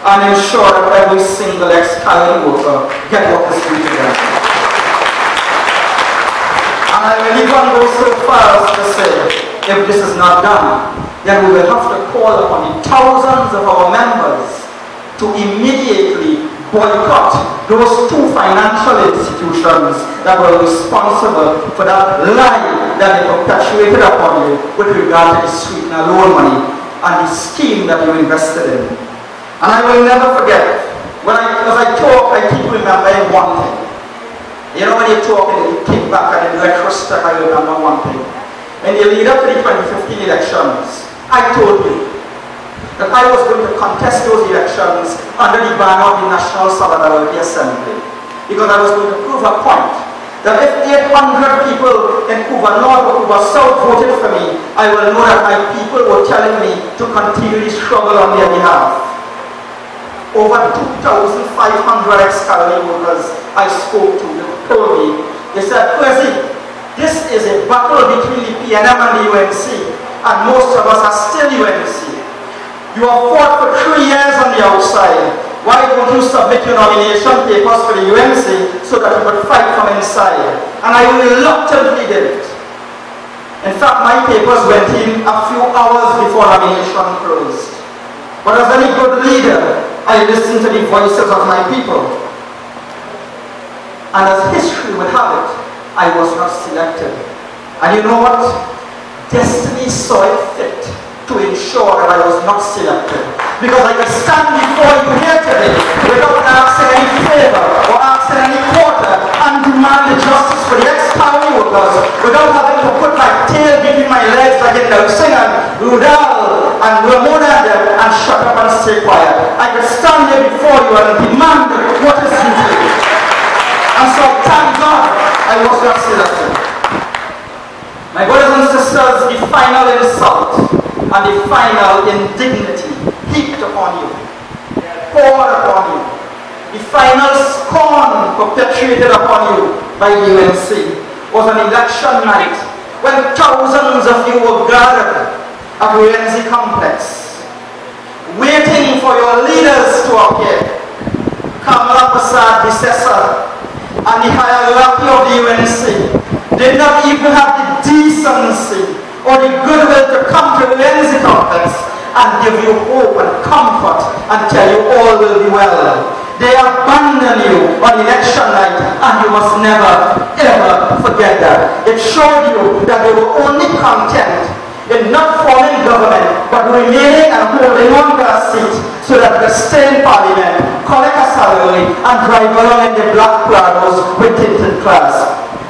and ensure that every single ex-Cali worker get what is due to them. And I will even go so far as to say, if this is not done, then we will have to call upon the thousands of our members to immediately boycott those two financial institutions that were responsible for that lie that they perpetuated upon you with regard to the sweetener loan money and the scheme that you invested in. And I will never forget, as I talk, I keep remembering one thing. You know, when you talk and you kick back and in retrospect, I remember one thing. In the lead up to the 2015 elections, I told you that I was going to contest those elections under the banner of the National Solidarity Assembly, because I was going to prove a point that if 800 people in Cuba North or Cuba South voted for me, I will know that my people were telling me to continue the struggle on their behalf. Over 2,500 ex-Cali workers I spoke to told me, they said, Prezi, this is a battle between the PNM and the UNC, and most of us are still UNC. You have fought for 3 years on the outside. Why don't you submit your nomination papers for the UNC so that you could fight from inside? And I reluctantly did it. In fact, my papers went in a few hours before nomination closed. But as any good leader, I listened to the voices of my people. And as history would have it, I was not selected. And you know what? Destiny saw it fit to ensure that I was not selected. Because I could stand before you here today without asking any favor or asking any quarter and demand the justice for the ex-Cali workers without having to put my tail between my legs like in Nelson and Rudal and Ramona and shut up and stay quiet. I could stand here before you and demand what is due to you. And so thank God I was not selected. My brothers and sisters, the final insult and the final indignity heaped upon you, poured upon you, the final scorn perpetuated upon you by the UNC was an election night when thousands of you were gathered at the UNC complex, waiting for your leaders to appear. Kamala Prasad, Bisesa, and the hierarchy of the UNC did not even have the decency or the goodwill to come to the UNC complex and give you hope and comfort and tell you all will be well. They abandoned you on election night, and you must never ever forget that. It showed you that they were only content in not forming government, but remaining and holding on to a seat so that they stay in parliament, collect a salary, and drive along in the black Prados with tinted cars.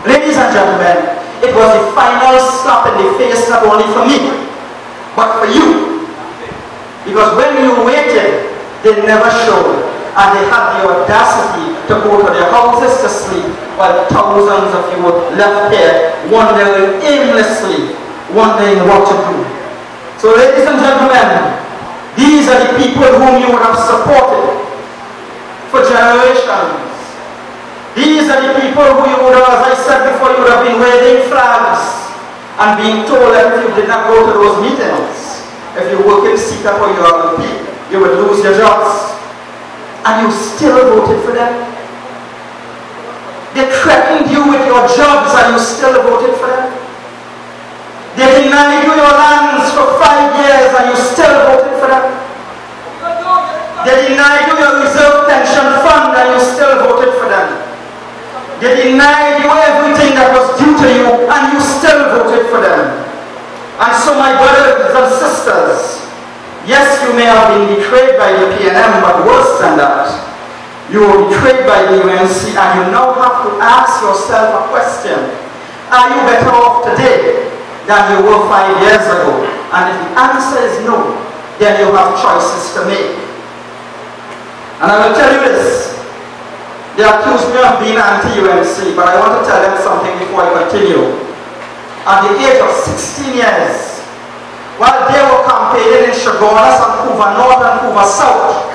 Ladies and gentlemen, it was the final slap in the face not only for me, but for you. Because when you waited, they never showed. And they had the audacity to go to their houses to sleep while thousands of you were left here wondering aimlessly, wondering what to do. So ladies and gentlemen, these are the people whom you would have supported for generations. These are the people who you would have, as I said before, you would have been waving flags and being told that if you did not go to those meetings, if you work in CETA or URLP, you would lose your jobs. And you still voted for them. They threatened you with your jobs and you still voted for them. They denied you your lands for 5 years and you still voted for them. They denied you your reserve pension fund and you still voted for them. They denied you everything that was due to you and you still voted for them. And so my brothers and sisters, yes, you may have been betrayed by the PNM, but worse than that, you were betrayed by the UNC, and you now have to ask yourself a question. Are you better off today than you were 5 years ago? And if the answer is no, then you have choices to make. And I will tell you this. They accuse me of being anti-UNC, but I want to tell them something before I continue. At the age of 16 years, while they were campaigning in Chaguanas and Cuba North and Cuba South,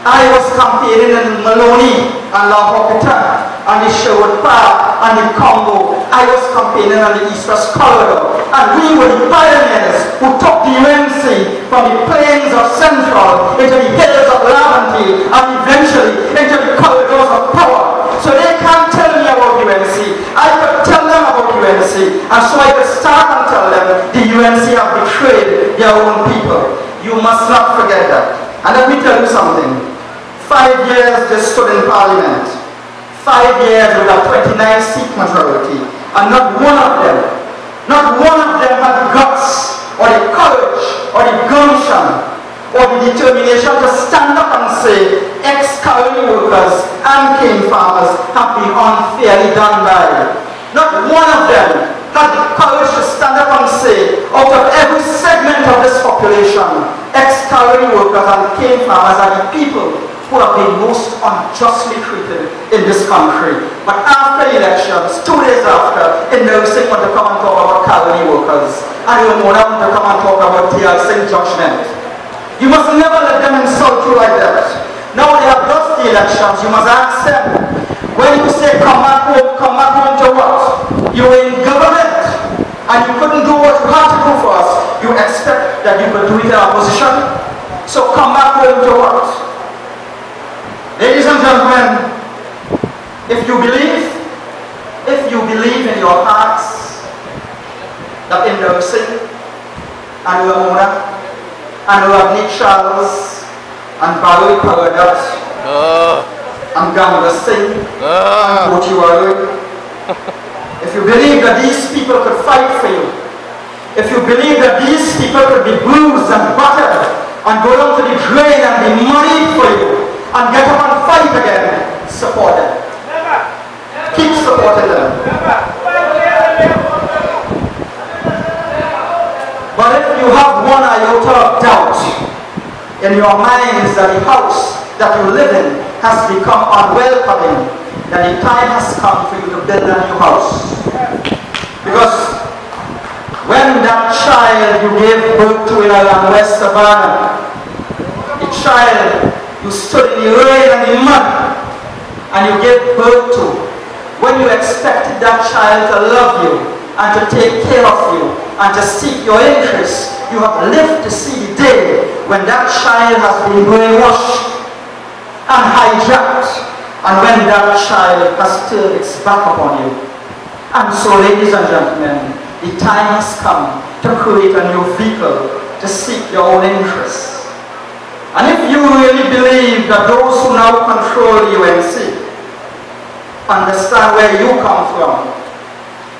I was campaigning in Maloney and La Hopitan and the Sherwood Park and the Congo. I was campaigning on the East-West Corridor, and we were the pioneers who took the UNC from the plains of Central into the hills of Laventille and eventually into the corridors of power. So they can't tell me about UNC. I could tell them about UNC, and so I could start and tell them the UNC have betrayed their own people. You must not forget that. And let me tell you something. 5 years they stood in Parliament. 5 years with a 29-seat majority, and not one of them had the guts, or the courage, or the gumption, or the determination to stand up and say, ex-colony workers and cane farmers have been unfairly done by. Not one of them had the courage to stand up and say, out of every segment of this population, ex-colony workers and cane farmers are the people who have been most unjustly treated in this country. But after elections, 2 days after, NSA want to come and talk about colony workers, and you want to come and talk about TLC judgment. You must never let them insult you like that. Now they have lost the elections, you must ask them. When you say come back home to what? You were in government, and you couldn't do what you had to do for us. You expect that you could do it in opposition? So come back home to what? Ladies and gentlemen, if you believe in your hearts that in the Singh and Ramona and Ravni Charles and Barry Paradat and Ganga Singh and Kotiwari, if you believe that these people could fight for you, if you believe that these people could be bruised and battered and go down to the drain and be moneyed for you, and get up and fight again, support them. Keep supporting them. But if you have one iota of doubt in your minds that the house that you live in has become unwelcoming, then the time has come for you to build a new house. Because when that child you gave birth to in Alan West Savannah, the child you stood in the rain and the mud and you gave birth to, when you expected that child to love you and to take care of you and to seek your interests, you have lived to see the day when that child has been brainwashed and hijacked, and when that child has turned its back upon you. And so, ladies and gentlemen, the time has come to create a new vehicle to seek your own interests. And if you really believe that those who now control the UNC understand where you come from,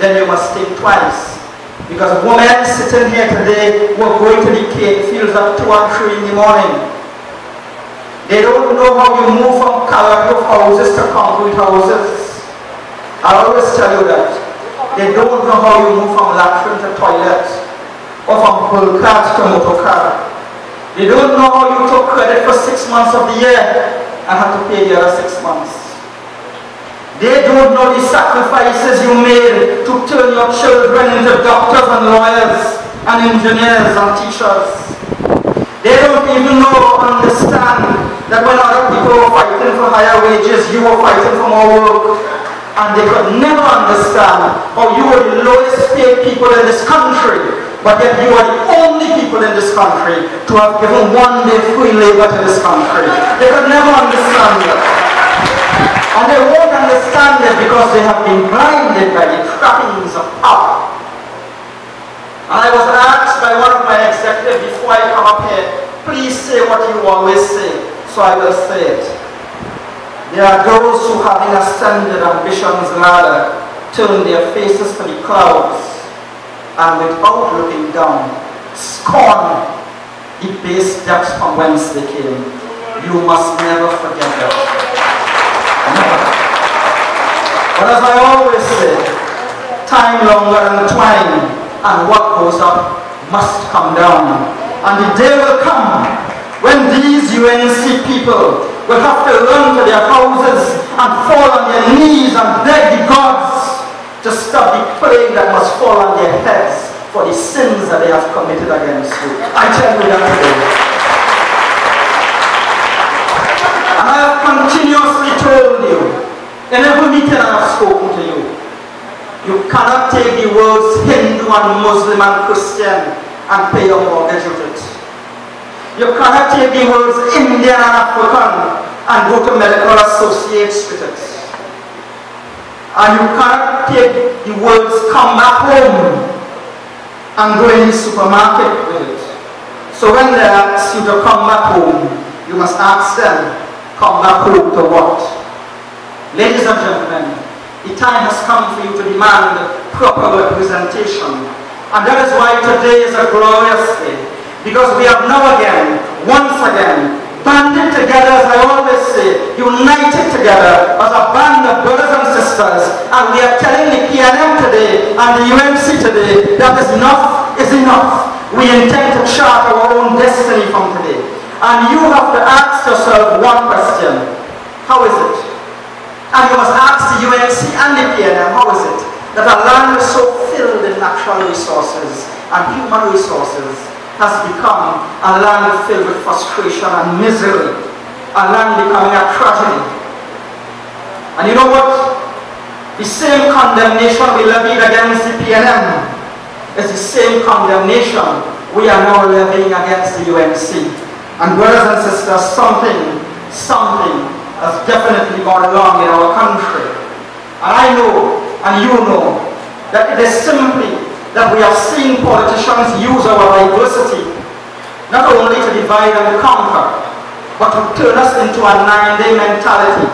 then you must think twice. Because women sitting here today who are going to the cane fields at 2 and 3 in the morning, they don't know how you move from carrot roof houses to concrete houses. I always tell you that. They don't know how you move from latrine to toilet, or from bull cart to motor car. They don't know how you took credit for 6 months of the year and had to pay the other 6 months. They don't know the sacrifices you made to turn your children into doctors and lawyers and engineers and teachers. They don't even know or understand that when other people were fighting for higher wages, you were fighting for more work. And they could never understand how you were the lowest paid people in this country, but yet you are the only people in this country to have given 1 day free labor to this country. They could never understand that. And they won't understand it because they have been blinded by the trappings of power. And I was asked by one of my executives before I come up here, please say what you always say. So I will say it. There are those who, having ascended ambition's ladder, turn their faces to the clouds and without looking down, scorn the base depths from whence they came. You must never forget that. Never. But as I always say, time longer than twine, and what goes up must come down. And the day will come when these UNC people will have to run to their houses and fall on their knees and beg the gods to stop the plague that must fall on their heads for the sins that they have committed against you. I tell you that today. And I have continuously told you, in every meeting I have spoken to you, you cannot take the words Hindu and Muslim and Christian and pay your mortgage with it. You cannot take the words Indian and African and go to medical associates with it. And you cannot take the words come back home and go in the supermarket with it. So when they ask you to come back home, you must ask them, come back home to what? Ladies and gentlemen, the time has come for you to demand proper representation. And that is why today is a glorious day. Because we have now again, once again, banded together, as I always say, united together as a band of brothers and sisters. And we are telling the PNM today and the UMC today that enough is enough. We intend to chart our own destiny from today. And you have to ask yourself one question. How is it? And you must ask the UNC and the PNM, how is it that a land is so filled with natural resources and human resources has become a land filled with frustration and misery, a land becoming a tragedy? And you know what? The same condemnation we levied against the PNM is the same condemnation we are now levying against the UNC. And brothers and sisters, something has definitely gone wrong in our country. And I know, and you know, that it is simply that we have seen politicians use our diversity not only to divide and conquer, but to turn us into a 9-day mentality,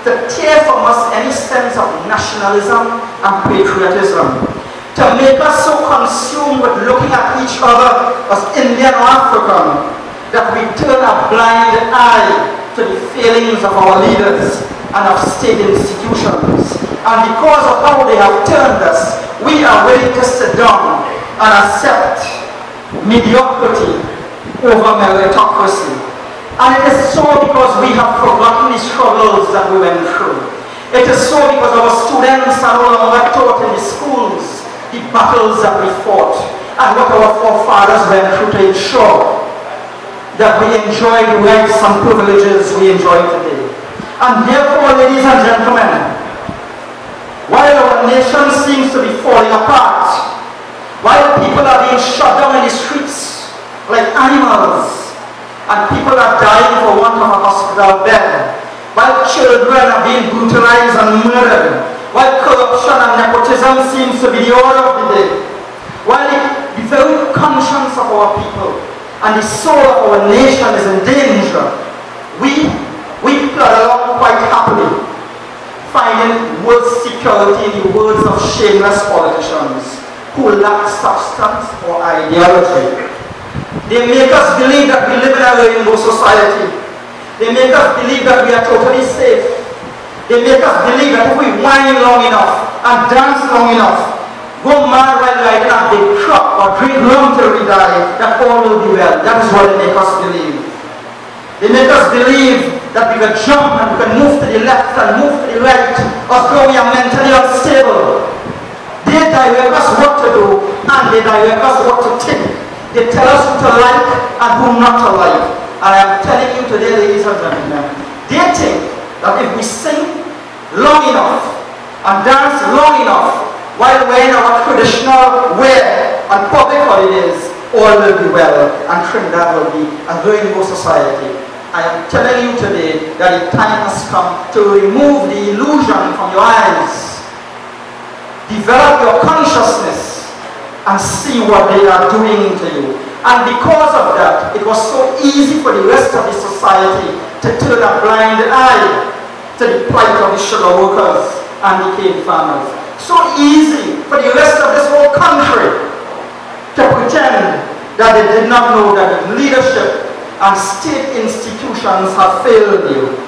to tear from us any sense of nationalism and patriotism, to make us so consumed with looking at each other as Indian or African that we turn a blind eye to the failings of our leaders and of state institutions. And because of how they have turned us, we are willing to sit down and accept mediocrity over meritocracy. And it is so because we have forgotten the struggles that we went through. It is so because our students are no longer taught in the schools the battles that we fought and what our forefathers went through to ensure that we enjoy the rights and privileges we enjoy today. And therefore, ladies and gentlemen, while our nation seems to be falling apart, while people are being shut down in the streets like animals, and people are dying for want of a hospital bed, while children are being brutalized and murdered, while corruption and nepotism seems to be the order of the day, while the very conscience of our people and the soul of our nation is in danger, we plod along quite happily, finding word security in the words of shameless politicians who lack substance or ideology. They make us believe that we live in a rainbow society. They make us believe that we are totally safe. They make us believe that if we whine long enough and dance long enough, go mad while riding a big truck or drink rum till we die, that all will be well. That is what they make us believe. They make us believe that we can jump and we can move to the left and move to the right as though we are mentally unstable. They direct us what to do and they direct us what to think. They tell us who to like and who not to like. And I am telling you today, ladies and gentlemen, they think that if we sing long enough and dance long enough while wearing our traditional wear on public holidays, all will be well and Trinidad will be a rainbow society. I am telling you today that the time has come to remove the illusion from your eyes. Develop your consciousness and see what they are doing to you. And because of that, it was so easy for the rest of the society to turn a blind eye to the plight of the sugar workers and the cane farmers. So easy for the rest of this whole country to pretend that they did not know that the leadership and state institutions have failed you.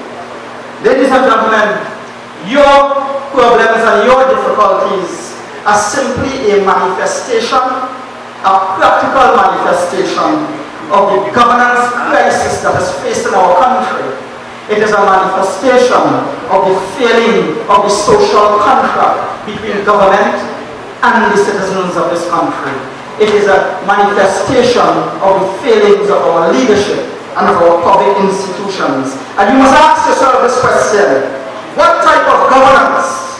Ladies and gentlemen, your problems and your difficulties are simply a manifestation, a practical manifestation of the governance crisis that is facing our country. It is a manifestation of the failing of the social contract between government and the citizens of this country. It is a manifestation of the failings of our leadership and of our public institutions. And you must ask yourself this question: what type of governance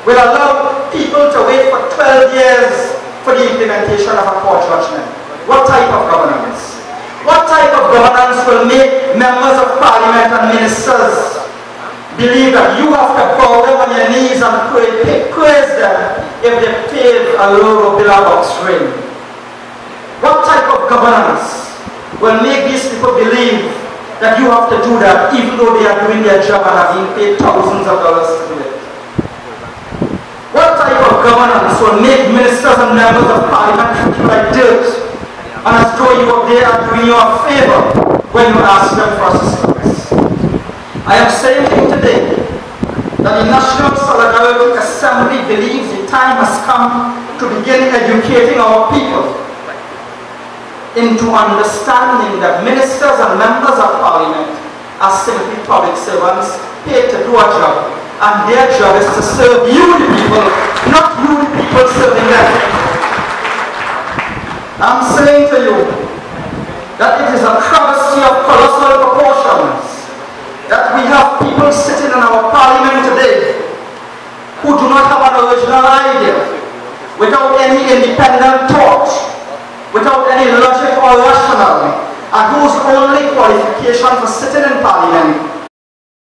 will allow people to wait for 12 years for the implementation of a court judgment. What type of governance? What type of governance will make members of parliament and ministers believe that you have to bow them on your knees and praise them if they pave a low billbox ring? What type of governance will make these people believe that you have to do that even though they are doing their job and are being paid thousands of dollars to do it? What type of governance will make ministers and members of parliament feel like dirt and as though they are doing you a favor when you ask them for assistance? I am saying to you today that the National Solidarity Assembly believes the time has come to begin educating our people into understanding that ministers and members of parliament are simply public servants paid to do a job, and their job is to serve you the people, not you the people serving them. I'm saying to you that it is a travesty of colossal proportions that we have people sitting in our parliament today who do not have an original idea, without any independent thought, without any logic or rationale, and whose only qualification for sitting in parliament